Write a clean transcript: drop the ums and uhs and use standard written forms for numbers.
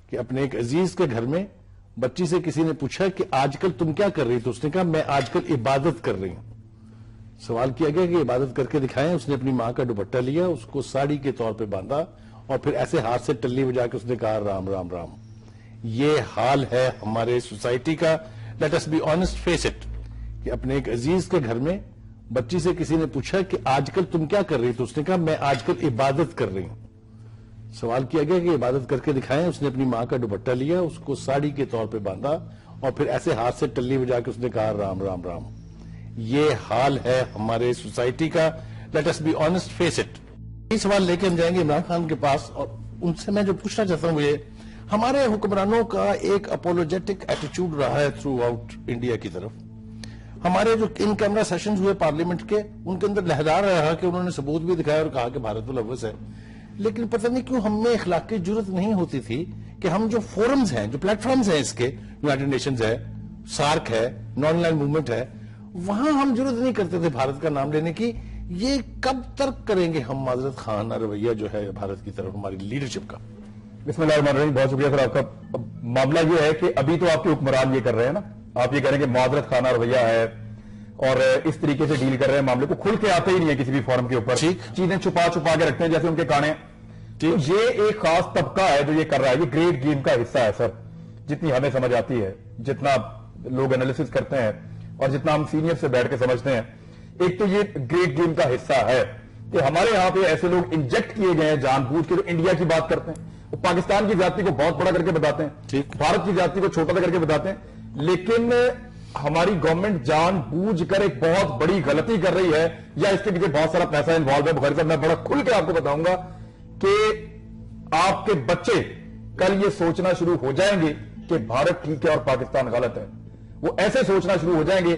کہ اپنے ایک عزیز کے گھر میں بچی سے کسی نے پوچھا کہ آج کل تم کیا کر رہی تو اس نے کہا میں آج کل عبادت کر رہی ہوں. سوال کیا گیا کہ عبادت کر کے دکھائیں. اس نے اپنی ماں کا دوپٹہ لیا, اس کو ساڑی کے طور پہ باندھا اور پھر ایسے ہاتھ سے ٹلی بجا کے اس نے کہا رام رام رام. یہ حال ہے ہمارے سوسائٹی کا. Let us be honest, face it, کہ اپنے ایک عزیز کے گھر میں بچی سے کسی نے پوچھا کہ آج کل تم کیا کر رہی تو اس نے کہا میں آج کل عبادت کر رہی ہوں. سوال کیا گیا کہ عبادت کر کے دکھائیں. اس نے اپنی ماں کا دوپٹہ لیا, اس کو ساڑی کے طور پہ باندھا اور پھر ایسے ہاتھ سے ٹلی بجا کے اس نے کہا رام رام رام. یہ حال ہے ہمارے سوسائٹی کا. Let us be honest, face it. یہ سوال لے کے ہم جائیں گے عمران خان کے پاس, اور ان سے میں جو پوچھنا چاہتا ہوں یہ ہمارے حکمرانوں کا ایک اپولوجیٹک ایٹیچیوڈ رہا ہے تھرو آؤٹ انڈیا کی طرف. ہمارے جو ان کیمرہ سیشنز ہوئے پارلیمنٹ کے, ان کے اندر لہرا رہا کہ انہوں نے ثبوت بھی دکھایا اور کہا کہ بھارت ملوث ہے, لیکن پتہ نہیں کیوں ہم میں اخلاقی جرت نہیں ہوتی تھی کہ ہم جو فورمز ہیں, جو پلیٹ فارمز ہیں اس کے, یونائیٹڈ نیشنز ہے, سارک ہے, نان لائن موومنٹ ہے, وہاں ہم جرت نہیں کرتے تھے بھارت کا نام لینے کی. یہ کب ترک کریں گے ہم معذرت خان رویہ جو ہے بھارت کی طرف ہماری لیڈرشپ کا؟ بسم اللہ الرحمن الرحیم. بہت شکریہ سر آپ کا. معاملہ یہ ہے کہ ابھی تو آپ کے حکمران یہ کر رہے ہیں نا, آپ یہ کہہ رہے ہیں کہ معذرت خانہ رویہ ہے اور اس طریقے سے ڈیل کر رہے ہیں معاملے کو, کھل کے آتے ہی نہیں ہے کسی بھی فورم کے اوپر, چیزیں چھپا چھپا کے رکھتے ہیں جیسے ان کے کانے. یہ ایک خاص طبقہ ہے جو یہ کر رہا ہے, یہ گریٹ گیم کا حصہ ہے سر, جتنی ہمیں سمجھ آتی ہے, جتنا لوگ انالیسس کرتے ہیں اور جتنا ہم سینئر سے بیٹھ کے سمجھتے ہیں. ایک تو یہ گریٹ گیم کا حصہ ہے کہ ہمارے یہاں پہ ایسے لوگ انجیکٹ کیے گئے ہیں جان بوجھ کے, جو انڈیا کی بات کرتے ہیں, وہ پاکستان کی زیادتی کو بہت بڑا کر کے بتاتے ہیں, بھارت کی زیادتی کو چھوٹا کر کے بتاتے ہیں, لیکن ہماری گورنمنٹ جان بوجھ کر ایک بہت بڑی غلطی کر رہی ہے, یا اس کے پیچھے بہت سارا پیسہ انوالو ہے. بخاری صاحب, میں بڑا کھل کے آپ کو بتاؤں گا کہ آپ کے بچے کل یہ سوچنا شروع ہو جائیں گے کہ بھارت ٹھیک ہے اور پاکستان غلط ہے. وہ ایسے سوچنا شروع ہو جائیں گے